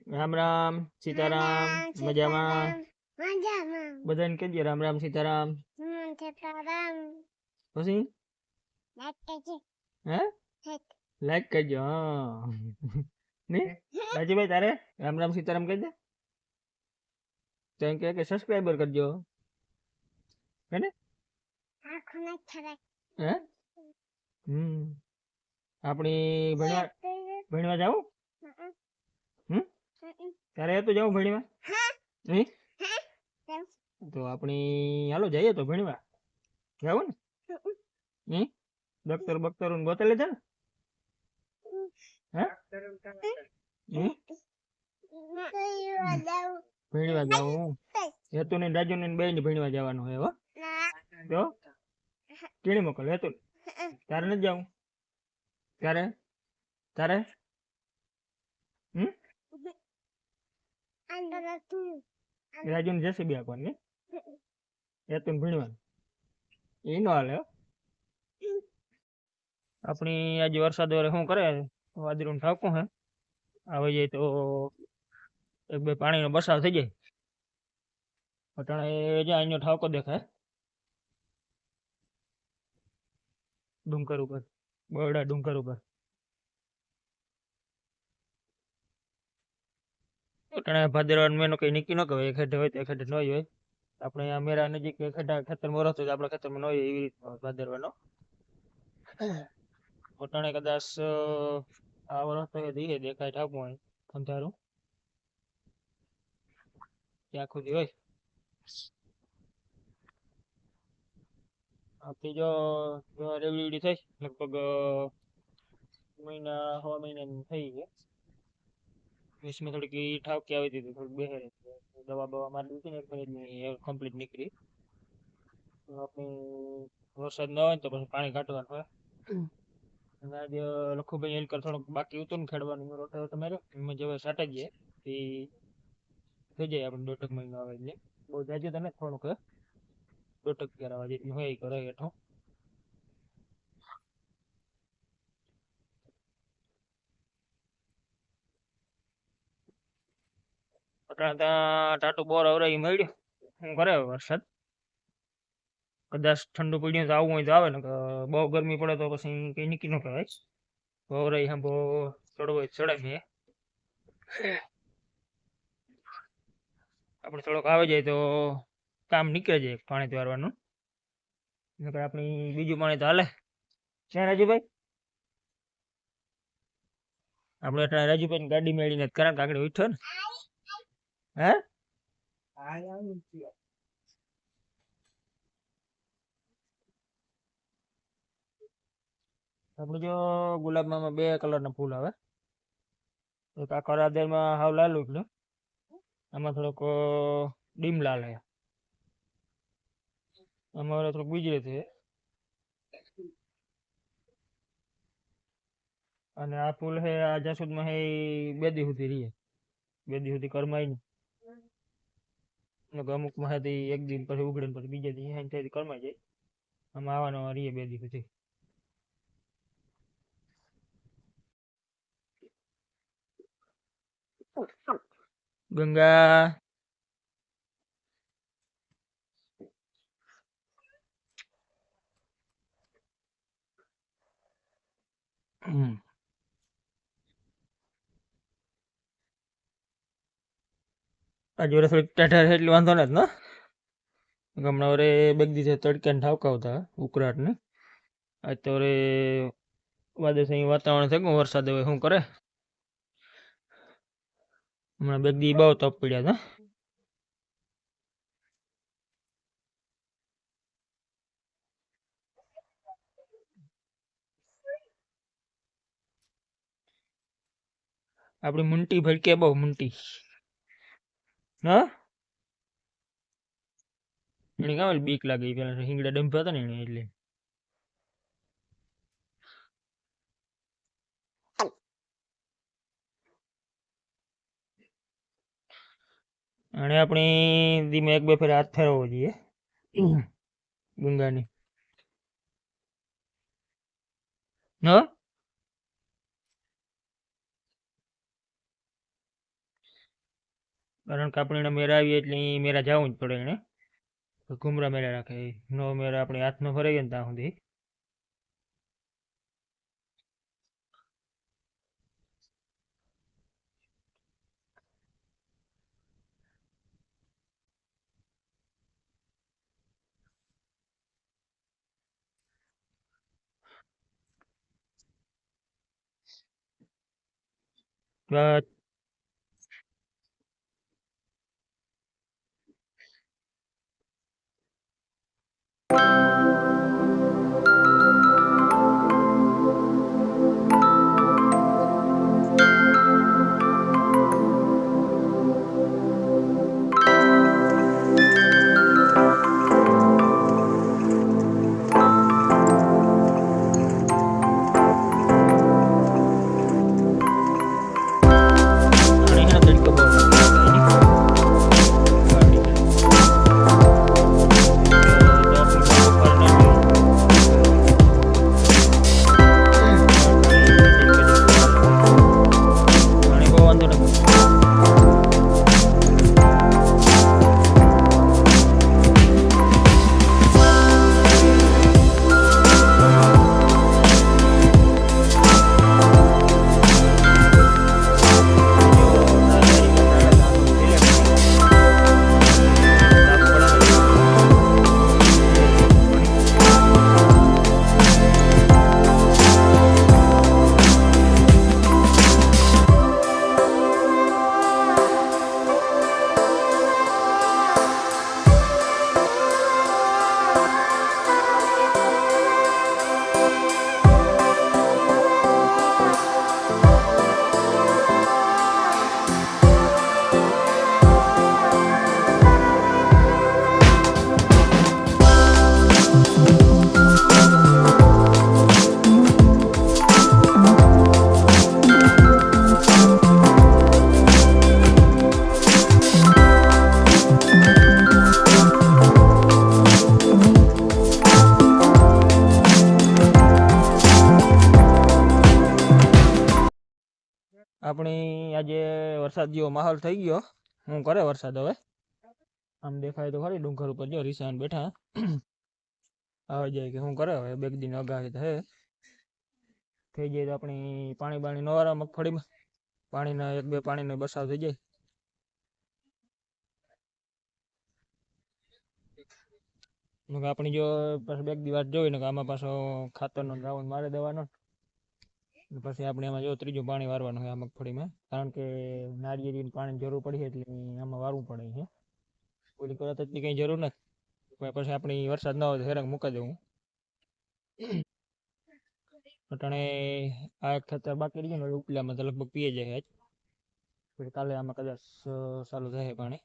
રામ રામ સીતારામ મજામાં બધાને કહેજે રામ રામ સીતારામ પછી હે લાઈક કરજો હા ને રાજીભાઈ તારે રામ રામ સીતારામ કહેજે તો એમ કે સબસ્ક્રાઇબર કરજો હે ને હે આપણી ભણવા જાવ તારે તો જાવ ભણવા તો આપણી હાલો જઈએ તો ભણવા જાવ ને દફતર બખ્તર ગોતે લીધા ને હે ભણવા જાવું હેતુ ને રાજુ ને બે ને ભણવા જવાનું હે હો તો કેણી મોકલ હેતુ તારે નથી જાવું તારે તારે રાજુ ને જેસીબી આપવાની હેતુ ને ભણવાનું એ નો હાલે આપણી આજે વરસાદ વાળે શું કરે વાદળું ઠાકું હે આવી જાય તો એક બે પાણીનો બસાવ થઈ જાય અટાણે જ્યાં અહીંનો ઠાવકો દેખાય ડુંગર ઉપર બરડા ડુંગર ઉપર અટાણે ભાદરવાનો મહિનો કઈ નક્કી ન કહેવાય એક હેઠે હોય તો એક હેઠે ન હોય આપણે આ મેરા નજીક ખેતરમાં રસ્તો આપણે ખેતરમાં ન હોય એવી રીતનો ભાદરવાનો અટાણે કદાચ આ વરસ તો ધીરે દેખાય ઠાકું હોય અંધારું ત્યાં સુધી હોય આપણી જો રેવડી થઈ લગભગ મહિના 6 મહિના થઈ ગયા इसमें થોડીક ઠાવકી આવી હતી થોડીક બેહે દવા બવા મારી દીધી ને એક મિનિટની કમ્પ્લીટ નીકળી આપણે વરસાદ ન હોય તો પછી પાણી કાઢવાનું હોય અને આજે લખુભાઈ એલકર થોડુંક બાકી હતું ને ખેડવાનું રોટો તમારે એમાં જે સાટા ગયા એ થઈ જાય આપણે 1.5 મહિનો આવે એટલે બહુ જાજુ તને થોડુંક 1.5 કરાવવા જેટલું હોય કરે હેઠું અટાણે ત્યાં ટાટું બોર અવરાઈ મળ્યું શું કરે વરસાદ કદાચ ઠંડુ પડ્યું તો આવવું હોય તો આવે ને બહુ ગરમી પડે તો પછી કઈ નીકળી ન કહેવાય અવરાઈ હા બહુ ચડવો હોય ચડાવીએ આપણે થોડોક આવી જાય તો કામ નીકળે જાય પાણી વારવાનું આપણી બીજું પાણી તો હાલે ક્યાં રાજુભાઈ આપણે રાજુભાઈ ગાડી મેળીને કારણ કે આગળ ઉઠ્યો ને હે આપણે જો ગુલાબમાં 2 કલરના ફૂલ આવે એક આ કરાદેરમાં હાવ લાલ ઉઠલું આમાં થોડોક ડીમ લાલ હે આમાં થોડુંક બીજે છે અને આ ફૂલ હે આ જાસૂદમાં હે 2 દી સુધી રહીએ 2 દી સુધી કરમાય નહીં અમુકમાં હે 1 દિન પછી ઉગડે પછી બીજા દી હે ત્યાંથી કરમાઈ જાય આમાં આવવાનો રહીએ 2 દી સુધી ગંગા આજે વરે થોડીક ટાઢા એટલી વાંધો નથી ને હમણાં વરે બેગદી છે તડક્યાને ઠાવકાવતા ઉકળાટ ને આજ તો વરે વાદળછાયું વાતાવરણ છે કે વરસાદ હવે શું કરે હમણાં બેગદી બહુ તપ પડ્યા હતા આપડી મુંટી ભડકે બહુ મુંટી હા એને કામ બીક લાગે પેલા હિંગડા ડંભા હતા ને એને એટલે અને આપણી ધીમે 1-2 ફેર હાથ ફેરવવો જોઈએ ગંગાની હા કારણ કે આપણે એને મેળા આવીએ એટલે ઈ મેળા જવું જ પડે એને. ઘુમરા મેળા રાખે નો મેળા આપણે હાથ નો ફરાઈએ ને ત્યાં સુધી. બસ આની છે ને તડકો બહુ લાગે એની. વાડી છે. તો આપણે બપોર નાખીએ. પાણી બહુ વાંધો નથી. આપણી આજે વરસાદ જેવો માહોલ થઈ ગયો. હું કરે વરસાદ હવે. આમ દેખાય તો ખરી ડુંગર ઉપર જો રીસાન બેઠા. આવે જાય કે શું કરે હવે બે દિન અગાહી તો હે. થઈ જાય તો આપણી પાણી બાણી નવારા મગફળીમાં પાણીના એક બે પાણીનો બસાવ થઈ જાય. આપણી જો પાછું બે દિવસ જોઈ ને આમાં પાછો ખાતરનો રાઉન્ડ મારી દેવાનો. પછી આપણે આમાં જો ત્રીજું પાણી વારવાનું હોય આ મગફળીમાં. કારણ કે નારિયેળી પાણી જરૂર પડી એટલે આમાં વારવું પડે છે. ઓલી તરત જ કઈ જરૂર નથી. પછી આપણી વરસાદ ના હોય તો હેરાન મૂકી દેવું. અટાણે આ એક ખેતર બાકી રહી ગયું ને ઉપલામાં તો લગભગ પીએ જાય આજ. પછી કાલે આમાં કદાચ ચાલુ થાય પાણી.